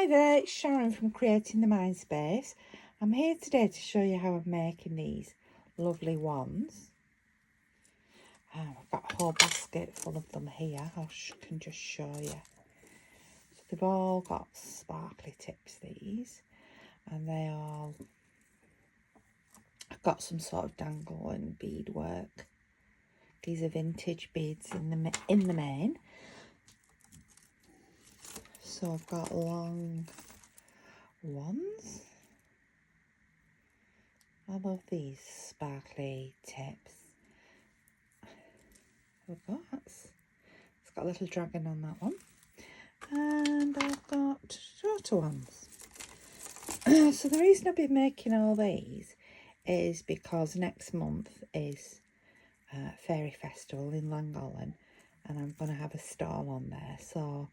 Hi there, it's Sharon from Creating the Mind Space. I'm here today to show you how I'm making these lovely wands. I've got a whole basket full of them here. Can just show you. So they've all got sparkly tips, these, and I've got some sort of dangle and bead work. These are vintage beads in the main. So I've got long wands. I love these sparkly tips. It's got a little dragon on that one. And I've got shorter ones. So the reason I've been making all these is because next month is Fairy Festival in Llangollen, and I'm going to have a stall on there. So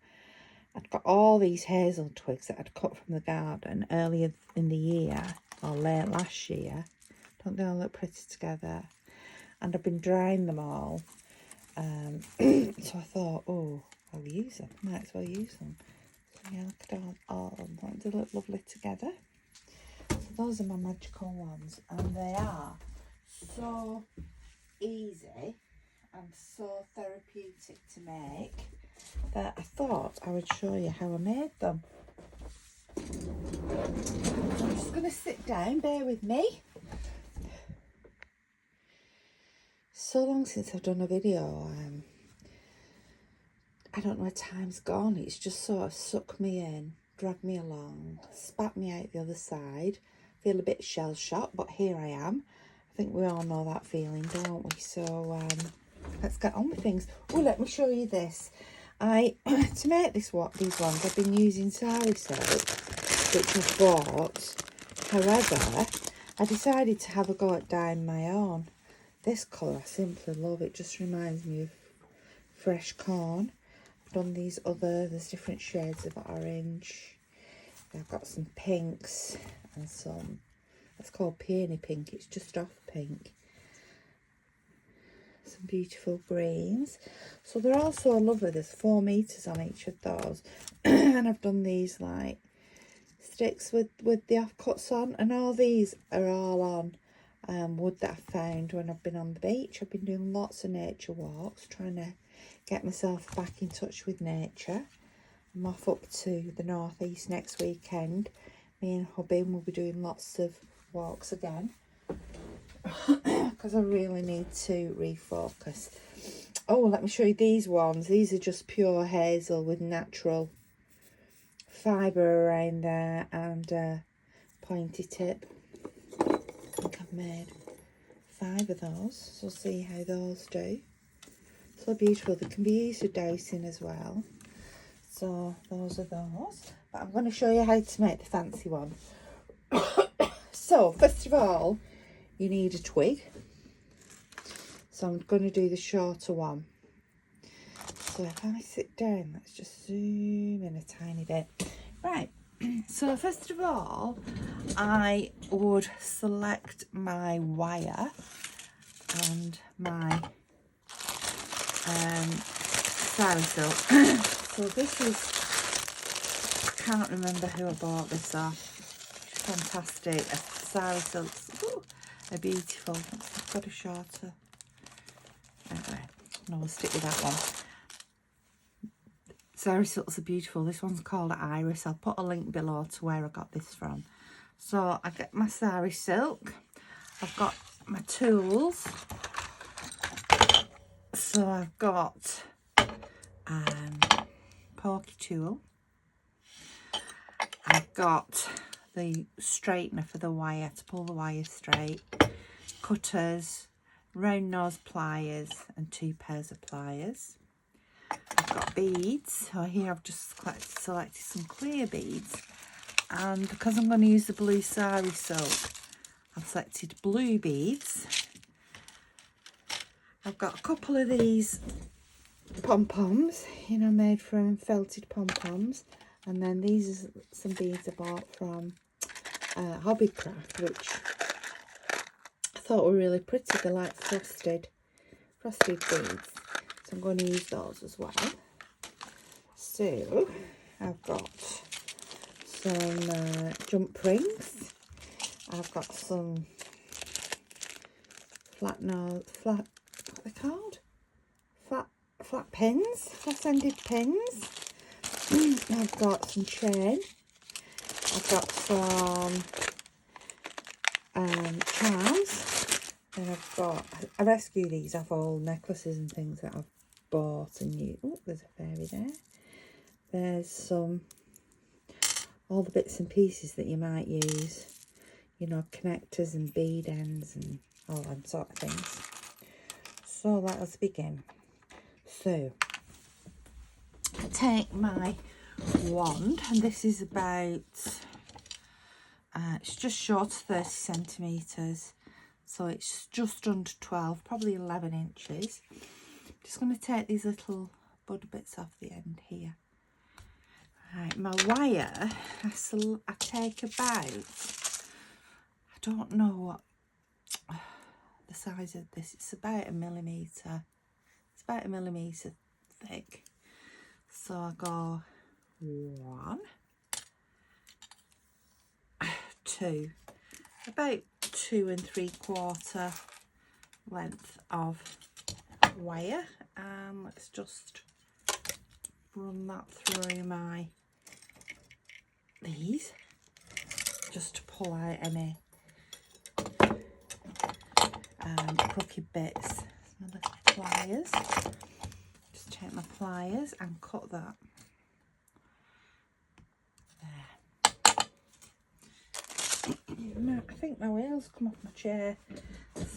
I'd got all these hazel twigs that I'd cut from the garden earlier in the year, or late last year. Don't they all look pretty together? And I've been drying them all. So I thought, oh, I'll use them. Might as well use them. So yeah, look at all of them. Don't they look lovely together? So those are my magical ones, and they are so easy and so therapeutic to make that I thought I would show you how I made them. I'm just going to sit down, bear with me. So long since I've done a video. I don't know where time's gone. It's just sort of sucked me in, dragged me along, spat me out the other side. Feel a bit shell-shocked, but here I am. I think we all know that feeling, don't we? So let's get on with things. Oh, let me show you this. To make these ones, I've been using sari silk, which I've bought. However, I decided to have a go at dyeing my own. This colour I simply love. It just reminds me of fresh corn. I've done there's different shades of orange. I've got some pinks and some, it's called peony pink, it's just off pink. Some beautiful greens. So they're all so lovely. There's 4 meters on each of those. And I've done these like sticks with the offcuts on, and all these are all on wood that I found when I've been on the beach. I've been doing lots of nature walks, trying to get myself back in touch with nature. I'm off up to the northeast next weekend. Me and hubby will be doing lots of walks again because I really need to refocus. Oh, let me show you these ones. These are just pure hazel with natural fibre around there and pointy tip. I think I've made 5 of those, so see how those do. So beautiful. They can be used for dowsing as well. So those are those. But I'm going to show you how to make the fancy one. So first of all, you need a twig. So I'm going to do the shorter one. So if I sit down, let's just zoom in a tiny bit. Right. So first of all, I would select my wire and my sari silk. So this is, I can't remember who I bought this off. Fantastic. Sari silks. Ooh, they're beautiful. I've got a shorter. Anyway, no, we'll stick with that one. Sari silks are beautiful. This one's called Iris. I'll put a link below to where I got this from. So I get my sari silk. I've got my tools. So I've got pokey tool. I've got the straightener for the wire to pull the wire straight, cutters, round nose pliers and 2 pairs of pliers. I've got beads. So here I've just selected some clear beads, and because I'm going to use the blue sari silk, I've selected blue beads. I've got a couple of these pom-poms, made from felted pom-poms, and then these are some beads I bought from Hobbycraft, which I thought were really pretty. They're like frosted beads, so I'm going to use those as well. So I've got some jump rings. I've got some what are they called? Flat pins, flat-ended pins. I've got some chain. I've got some charms. And I rescue these off all necklaces and things that I've bought and used. Oh, there's a fairy there. There's all the bits and pieces that you might use. You know, connectors and bead ends and all them sort of things. So let us begin. So, I take my wand, and this is about, it's just short of 30 centimetres. So it's just under 12, probably 11 inches. Just going to take these little bud bits off the end here. Right, my wire, I take about, I don't know what the size of this, it's about 1 millimetre. It's about 1 millimetre thick. So I go 1, 2, about 2 3/4 length of wire, and let's just run that through these just to pull out any crooked bits. My little pliers, just take my pliers and cut that there. I think my wheels come off my chair,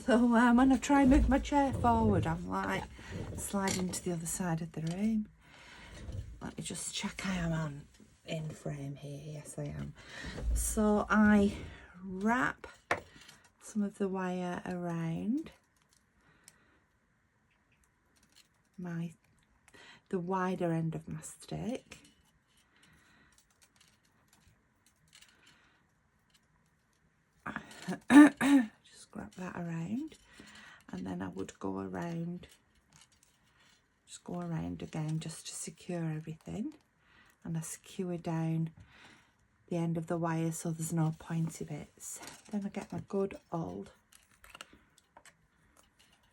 so when I try and move my chair forward, I'm like sliding to the other side of the room. Let me just check I am in frame here. Yes, I am. So I wrap some of the wire around the wider end of my stick. Just grab that around, and then I would go around, just go around again just to secure everything, and I secure down the end of the wire so there's no pointy bits. Then I get my good old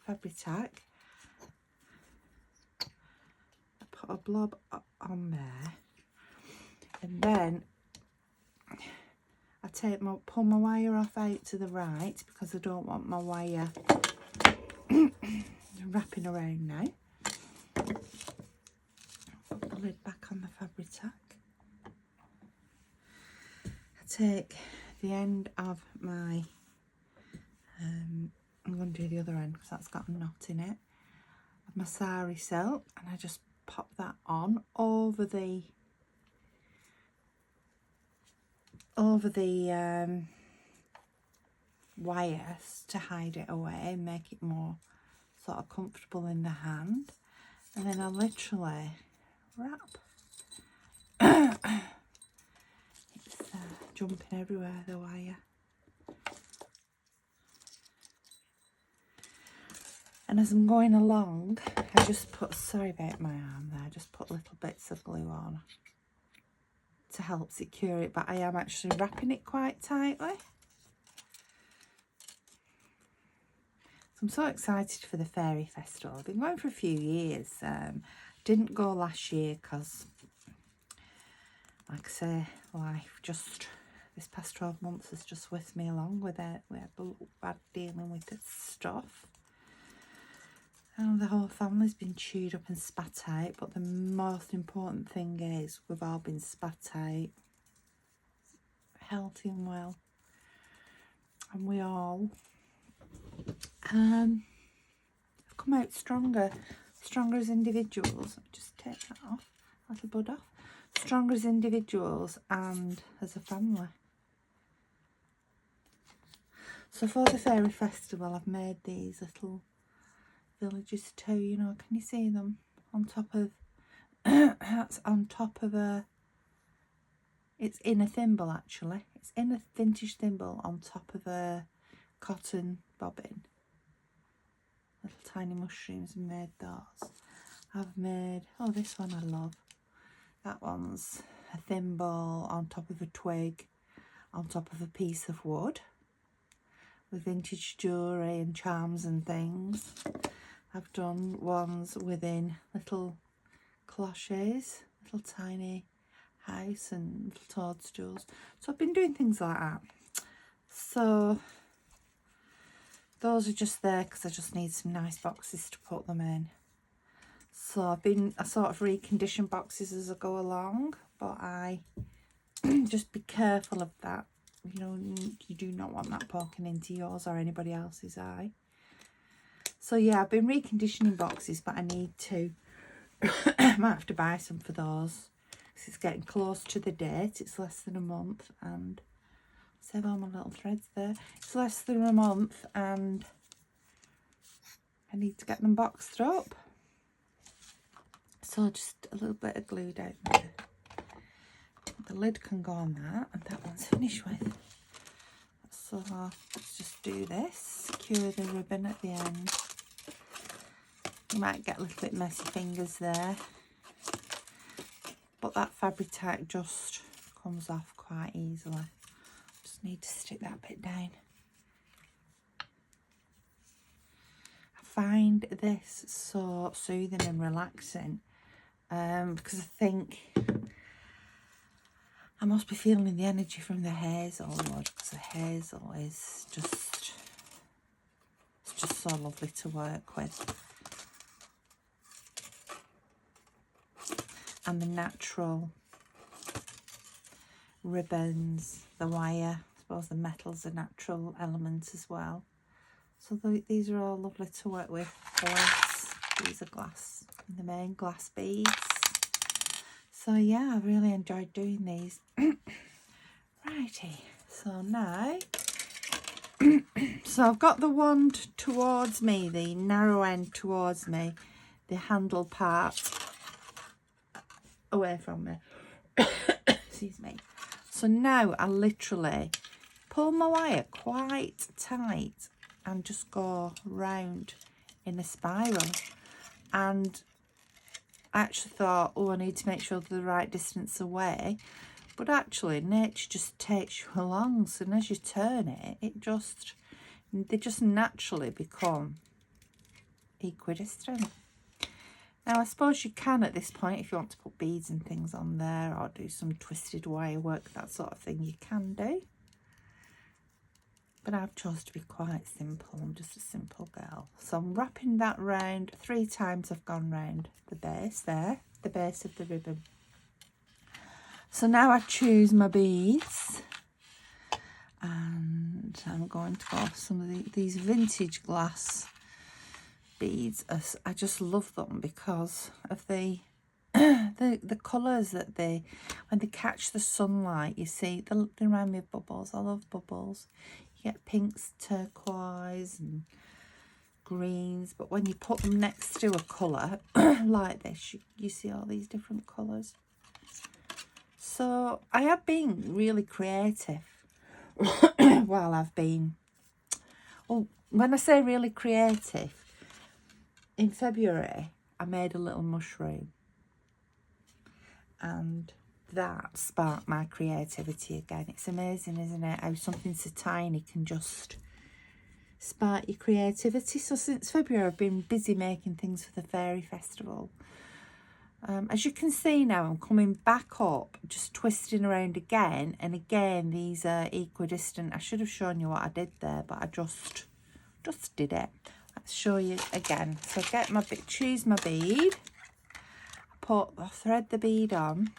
fabric tack. I put a blob on there, and then I pull my wire off out to the right because I don't want my wire wrapping around now. Put the lid back on the fabric tack. I take the end of my, I'm going to do the other end because that's got a knot in it, of my sari silk, and I just pop that on over the wires to hide it away and make it more sort of comfortable in the hand. And then I literally wrap. It's jumping everywhere, the wire. And as I'm going along, I just put, sorry about my arm there, I just put little bits of glue on to help secure it, but I am actually wrapping it quite tightly. So I'm so excited for the Fairy Festival. I've been going for a few years. Didn't go last year because, like I say, life just, this past 12 months has just whisked me along with it. We had bad dealing with it stuff. And the whole family's been chewed up and spat out, but the most important thing is we've all been spat out, healthy and well, and we all have come out stronger as individuals. Just take that off, little bud off. Stronger as individuals and as a family. So for the Fairy Festival, I've made these little villages too, you know, can you see them on top of that's on top of it's in a thimble actually, it's in a vintage thimble on top of a cotton bobbin. Little tiny mushrooms, and made those. I've made, oh, this one I love, that one's a thimble on top of a twig, on top of a piece of wood, with vintage jewellery and charms and things. I've done ones within little cloches, little tiny house and little toadstools. So I've been doing things like that. So those are just there because I just need some nice boxes to put them in. So I sort of recondition boxes as I go along, but I just be careful of that. You know, you do not want that poking into yours or anybody else's eye. So yeah, I've been reconditioning boxes, but I need to, I might have to buy some for those. Because it's getting close to the date. It's less than a month, and save all my little threads there. It's less than a month and I need to get them boxed up. So just a little bit of glue down there. The lid can go on that, and that one's finished with. So let's just do this, secure the ribbon at the end. You might get a little bit messy fingers there, but that fabric tack just comes off quite easily. Just need to stick that bit down. I find this so soothing and relaxing because I think I must be feeling the energy from the hazel wood, because the hazel is just, it's just so lovely to work with. And the natural ribbons, the wire, I suppose the metal's a natural element as well. So these are all lovely to work with. Glass, these are glass, the main glass beads. So yeah, I've really enjoyed doing these. Righty, so now, so I've got the wand towards me, the narrow end towards me, the handle part away from me. Excuse me. So now I literally pull my wire quite tight and just go round in a spiral. And I actually thought, oh, I need to make sure they're the right distance away. But actually, nature just takes you along. So as you turn it, they just naturally become equidistant. Now, I suppose you can at this point, if you want to put beads and things on there or do some twisted wire work, that sort of thing, you can do. But I've chosen to be quite simple. I'm just a simple girl. So I'm wrapping that round 3 times. I've gone round the base there, the base of the ribbon. So now I choose my beads, and I'm going to go off some of these vintage glass beads. I just love them because of the colours that when they catch the sunlight, you see, they remind me of bubbles. I love bubbles. You get pinks, turquoise and greens, but when you put them next to a colour like this, you see all these different colours. So I have been really creative while I've been, well, when I say really creative, in February I made a little mushroom, and that sparked my creativity again. It's amazing, isn't it, how something so tiny can just spark your creativity. So since February I've been busy making things for the fairy festival. As you can see now, I'm coming back up, just twisting around again, and again these are equidistant. I should have shown you what I did there, but I just did it. Let's show you again. So get my bit, choose my bead, I thread the bead on,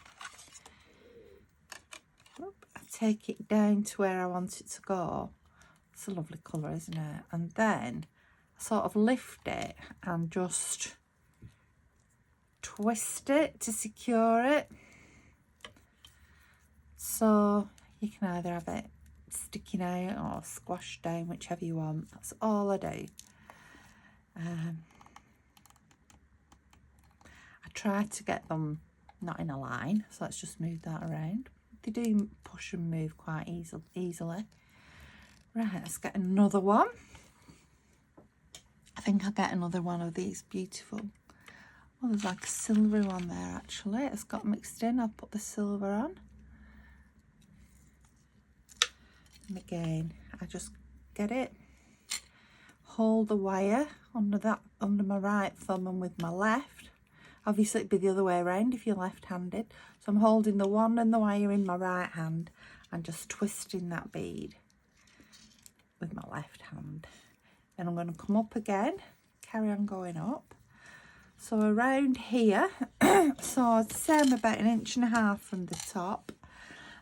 I take it down to where I want it to go. It's a lovely colour, isn't it? And then I sort of lift it and just twist it to secure it. So you can either have it sticking out or squashed down, whichever you want. That's all I do. I try to get them not in a line, so let's just move that around. They do push and move quite easily. Right, let's get another one. I think I'll get another one of these beautiful Well, there's like a silvery one there actually. It's got mixed in. I'll put the silver on. And again, I just get it. Hold the wire under my right thumb and with my left. Obviously it'd be the other way around if you're left-handed. So I'm holding the wand and the wire in my right hand and just twisting that bead with my left hand. Then I'm going to come up again, carry on going up. So around here, so I'd say I'm about 1.5 inches from the top.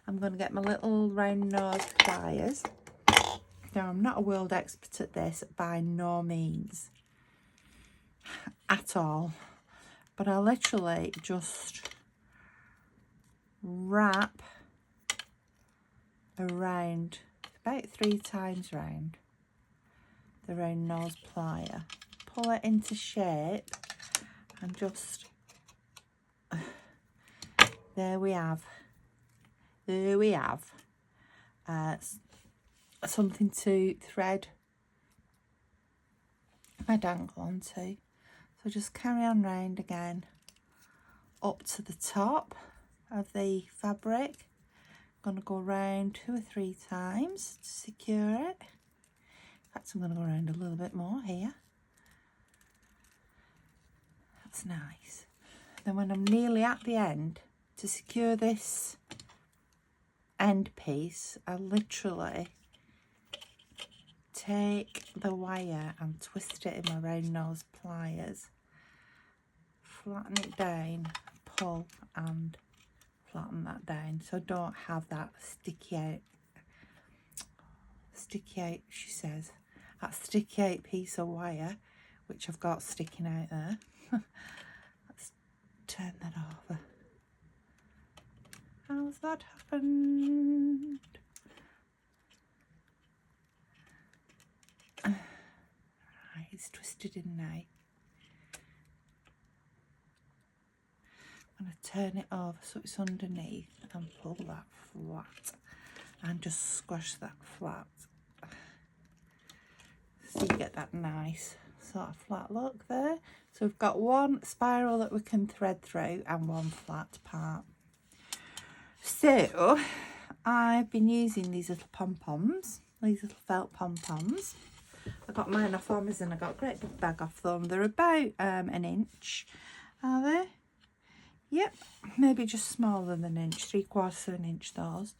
I'm going to get my little round nose pliers. Now, I'm not a world expert at this, by no means, at all. But I literally just wrap around, about 3 times round, the round nose plier. Pull it into shape and just, there we have. There we have. Something to thread my dangle onto. So just carry on round again up to the top of the fabric. I'm going to go round 2 or 3 times to secure it. In fact, I'm going to go around a little bit more here. That's nice. Then when I'm nearly at the end, to secure this end piece, I literally take the wire and twist it in my round nose pliers, flatten it down, pull and flatten that down, so I don't have that sticky out, she says, that sticky out piece of wire, which I've got sticking out there. Let's turn that over. How's that happened? Right, it's twisted in now. I'm going to turn it over so it's underneath and pull that flat and just squash that flat. So you get that nice sort of flat look there. So we've got one spiral that we can thread through and one flat part. So I've been using these little pom-poms, these little felt pom-poms. I got mine off Amazon. I got a great big bag off them. They're about 1 inch, are they? Yep, maybe just smaller than 1 inch, 3/4 of an inch those.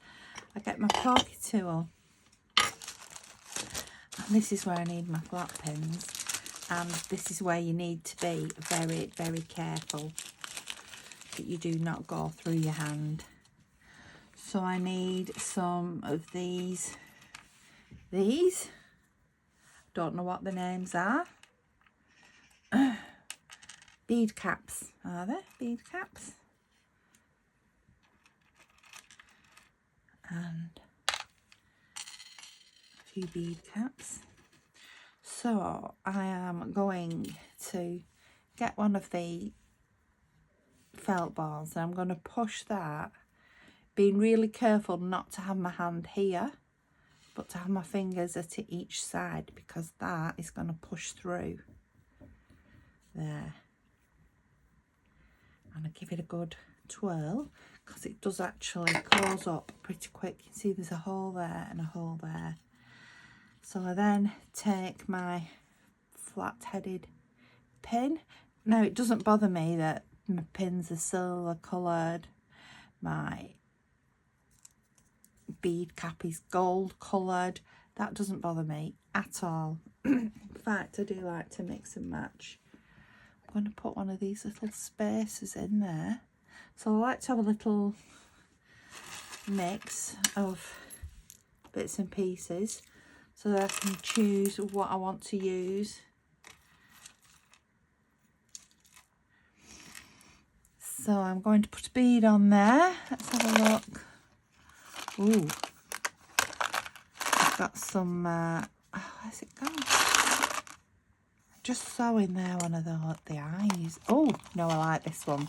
I get my pocket tool. And this is where I need my flat pins. And this is where you need to be very, very careful that you do not go through your hand. So I need some of these. Don't know what the names are. Bead caps, are they? Bead caps. And a few bead caps. So I am going to get one of the felt balls and I'm going to push that, being really careful not to have my hand here, but to have my fingers at each side, because that is going to push through there. And I give it a good twirl, because it does actually close up pretty quick. You can see there's a hole there and a hole there. So I then take my flat-headed pin. Now, it doesn't bother me that my pins are silver coloured, my bead cap is gold coloured. That doesn't bother me at all. In fact, I do like to mix and match. I'm going to put one of these little spaces in there. So I like to have a little mix of bits and pieces so that I can choose what I want to use. So I'm going to put a bead on there. Let's have a look. Ooh, I've got some, where's it gone? Just sewing there one of the eyes. Oh, no, I like this one.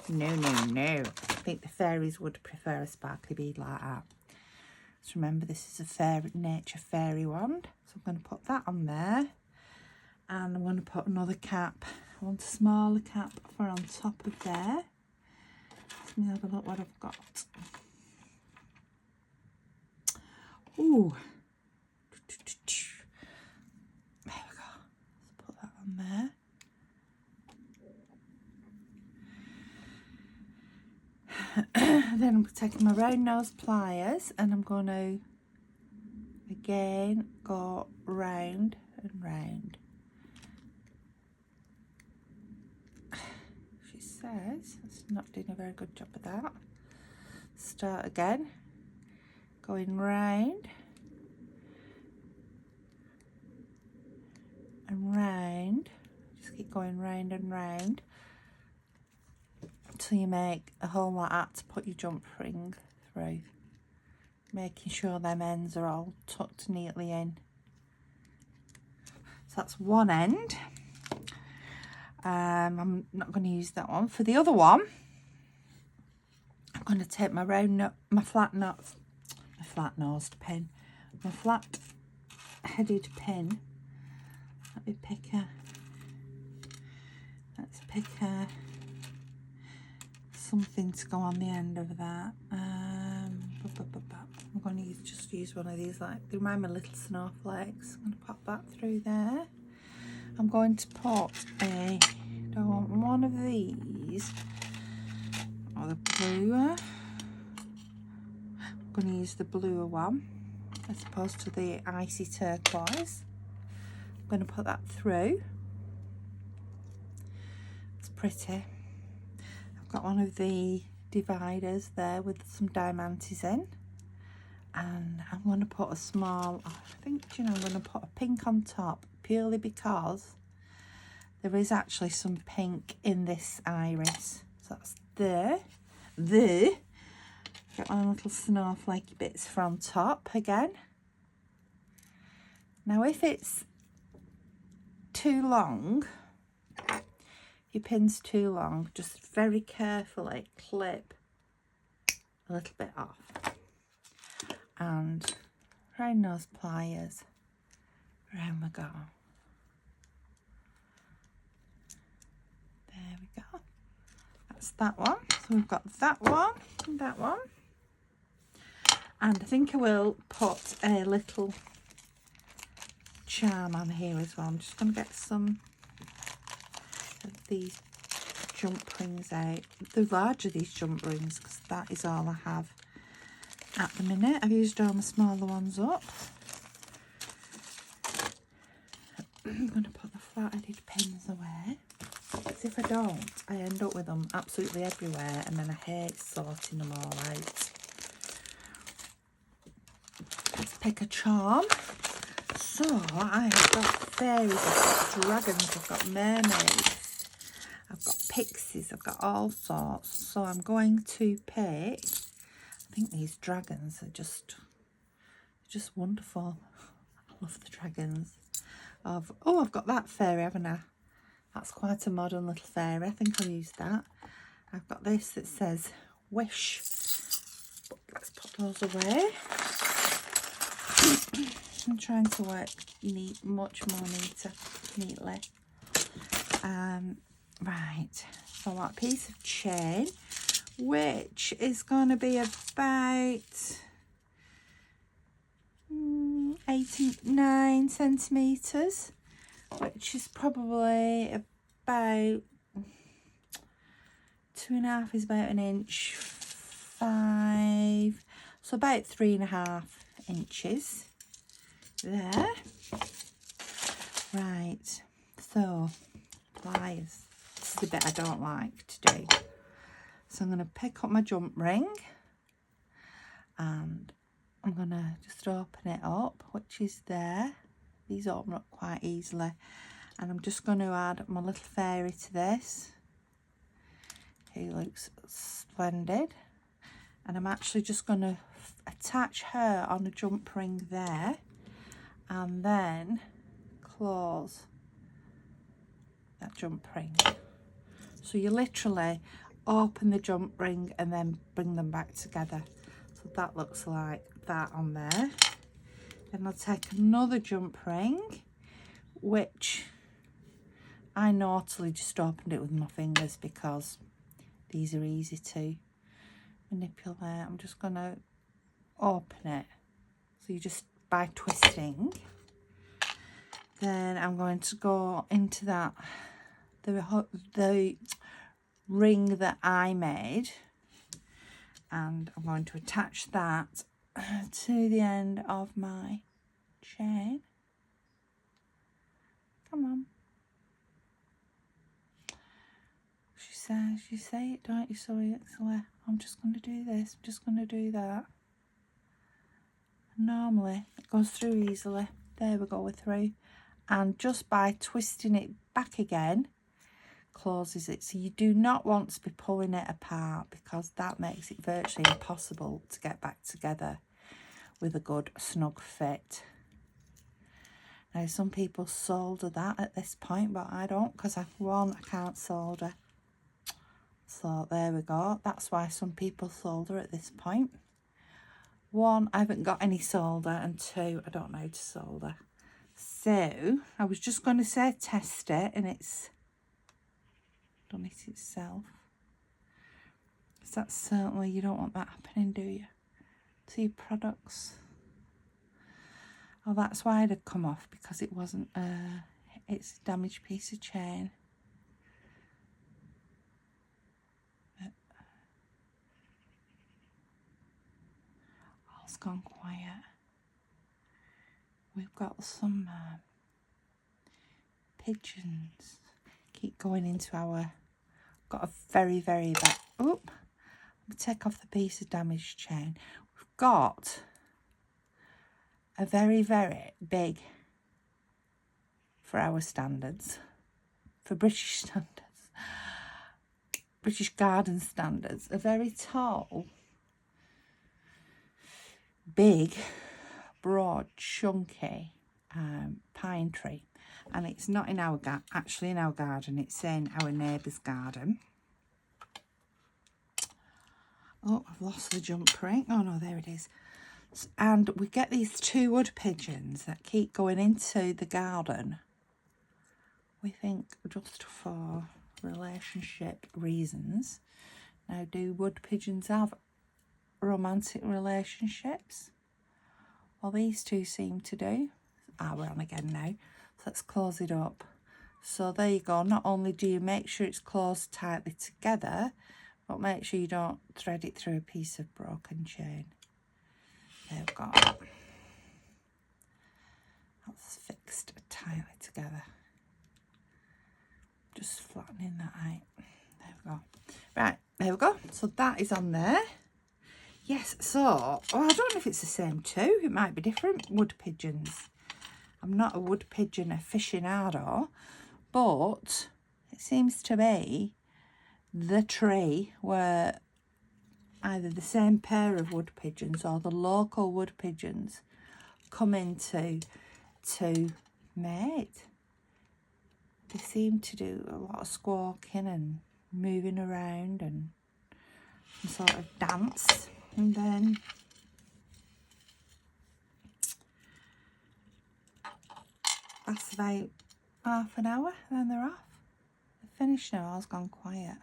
No. I think the fairies would prefer a sparkly bead like that. So remember, this is a nature fairy wand. So I'm going to put that on there. And I'm going to put another cap I want a smaller cap for on top of there. Let me have a look what I've got. Ooh. There we go. Let's put that on there. Then I'm taking my round nose pliers and I'm going to again go round and round. She says it's not doing a very good job of that. Start again, going round and round. Just keep going round and round until you make a hole like that to put your jump ring through, making sure them ends are all tucked neatly in. So that's one end. I'm not going to use that one. For the other one, I'm going to take my flat-nosed pin, my flat-headed pin. Let's pick something to go on the end of that. I'm going to just use one of these, like they remind me of little snowflakes. I'm going to pop that through there. I'm going to put one of these, or the bluer. I'm going to use the bluer one as opposed to the icy turquoise. I'm going to put that through. It's pretty. I've got one of the dividers there with some diamantes in, and I'm going to put a small, I think, you know, I'm going to put a pink on top purely because there is actually some pink in this iris. So that's there. Get my little snowflakey bits from top again. Now if it's too long, your pin's too long, just very carefully clip a little bit off. And round nose pliers, round we go. There we go. That's that one. So we've got that one and that one. And I think I will put a little charm on here as well. I'm just going to get some of these jump rings out. The larger these jump rings, because that is all I have at the minute. I've used all my smaller ones up. I'm going to put the flat-headed pins away, because if I don't, I end up with them absolutely everywhere, and then I hate sorting them all out. Let's pick a charm. So I have got fairies, I've got dragons, I've got mermaids, I've got pixies, I've got all sorts. So I'm going to pick, I think these dragons are just wonderful. I love the dragons. I've got that fairy, haven't I? That's quite a modern little fairy. I think I'll use that. I've got this that says wish. But let's put those away. I'm trying to work much more neatly. Right, so I want a piece of chain, which is going to be about 9 centimetres, which is probably about 2.5 is about 1 inch, 5, so about 3.5 inches there. Right, so pliers. This is the bit I don't like to do. So I'm going to pick up my jump ring and I'm going to just open it up, which is there. These open up quite easily. And I'm just going to add my little fairy to this. He looks splendid. And I'm actually just going to attach her on a jump ring there. And then close that jump ring. So you literally open the jump ring and then bring them back together. So that looks like that on there. Then I'll take another jump ring, which I naughtily just opened it with my fingers because these are easy to manipulate. I'm just going to open it. So you just, by twisting, then I'm going to go into that, the ring that I made, and I'm going to attach that to the end of my chain. Come on. She says, you say it, don't you, so easily. I'm just going to do this, I'm just going to do that. Normally it goes through easily. There we go, we're through. And just by twisting it back again, closes it. So you do not want to be pulling it apart, because that makes it virtually impossible to get back together with a good snug fit. Now some people solder that at this point, but I don't, because I can't solder. So there we go. That's why some people solder at this point. 1, I haven't got any solder, and 2, I don't know how to solder. So I was just going to say test it, and it's done it itself. So that's certainly, you don't want that happening, do you, to your products? Oh, that's why it had come off, because it wasn't it's a damaged piece of chain. All's gone quiet. We've got some pigeons keep going into our, got a very bad, oh, take off the piece of damaged chain. We've got a very big, for our standards, for British standards, British garden standards, a very tall, big, broad, chunky pine tree. And it's not in our actually in our garden, it's in our neighbour's garden. Oh, I've lost the jump ring. Oh no, there it is. And we get these 2 wood pigeons that keep going into the garden. We think just for relationship reasons. Now, do wood pigeons have romantic relationships? Well, these 2 seem to do. Ah, we're on again now. So let's close it up. So there you go. Not only do you make sure it's closed tightly together, but make sure you don't thread it through a piece of broken chain. There we go. That's fixed tightly together. Just flattening that out. There we go. Right, there we go. So that is on there. Yes, so, oh, I don't know if it's the same 2. It might be different wood pigeons. I'm not a wood pigeon aficionado, but it seems to be the tree where either the same pair of wood pigeons or the local wood pigeons come into to mate. They seem to do a lot of squawking and moving around and some sort of dance, and then that's about half an hour, then they're off. They're finished now, all's gone quiet.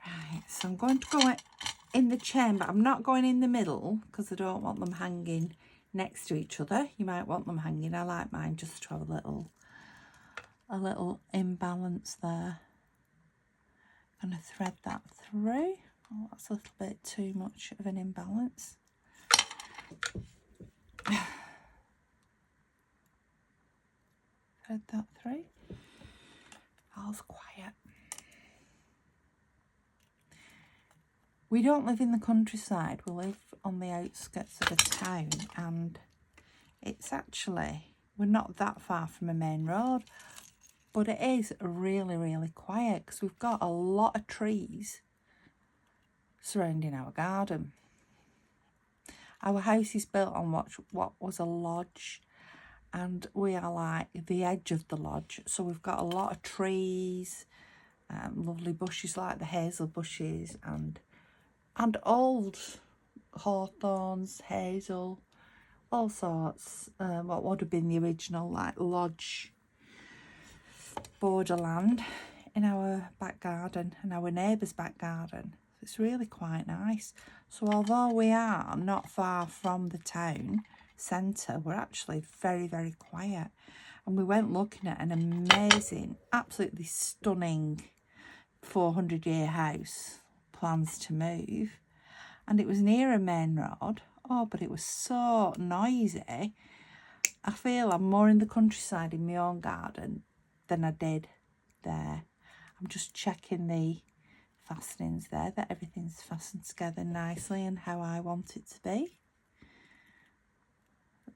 Right, so I'm going to go in the chain, but I'm not going in the middle because I don't want them hanging next to each other. You might want them hanging. I like mine just to have a little imbalance there. I'm going to thread that through. Oh, that's a little bit too much of an imbalance. Thread that through. All's quiet. We don't live in the countryside, we live on the outskirts of a town, and it's actually, we're not that far from a main road, but it is really quiet because we've got a lot of trees surrounding our garden. Our house is built on what was a lodge, and we are like the edge of the lodge, so we've got a lot of trees, lovely bushes like the hazel bushes, and old hawthorns, hazel, all sorts, what would have been the original like lodge borderland in our back garden and our neighbour's back garden. It's really quite nice. So although we are not far from the town centre, we're actually very, very quiet. And we went looking at an amazing, absolutely stunning 400-year house, plans to move. And it was near a main road. Oh, but it was so noisy. I feel I'm more in the countryside in my own garden than I did there. I'm just checking the fastenings there, that everything's fastened together nicely and how I want it to be.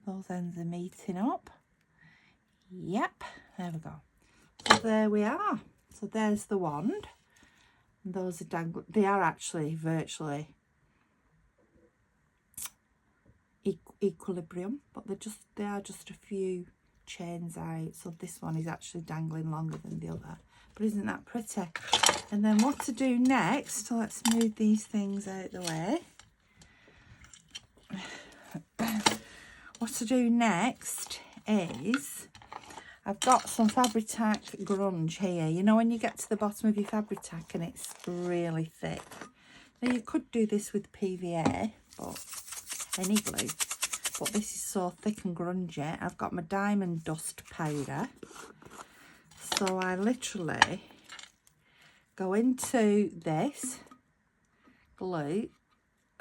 Those ends are meeting up. Yep, there we go. So there we are. So there's the wand. And those are dangling. They are actually virtually equilibrium, but they are just a few chains out. So this one is actually dangling longer than the other. But isn't that pretty? And then what to do next? So let's move these things out the way. What to do next is I've got some Fabri-Tac grunge here. You know when you get to the bottom of your Fabri-Tac and it's really thick. Now you could do this with PVA, but any glue. But this is so thick and grungy. I've got my diamond dust powder. So I literally go into this glue.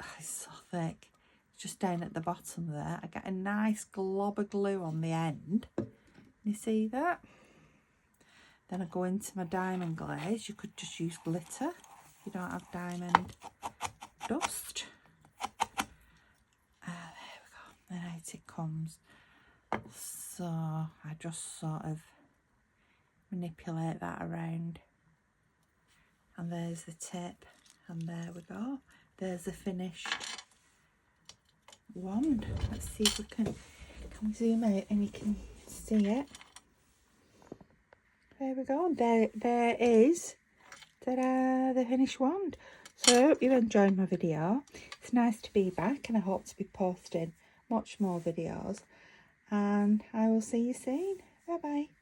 Oh, it's so thick. It's just down at the bottom there. I get a nice glob of glue on the end. You see that? Then I go into my diamond glaze. You could just use glitter if you don't have diamond dust. There we go. Then out it comes. So I just sort of manipulate that around. And there's the tip. And there we go. There's the finished wand. Let's see if we can we zoom out and you can see it. There we go. There is ta-da, the finished wand. So I hope you enjoyed my video. It's nice to be back and I hope to be posting much more videos. And I will see you soon. Bye bye.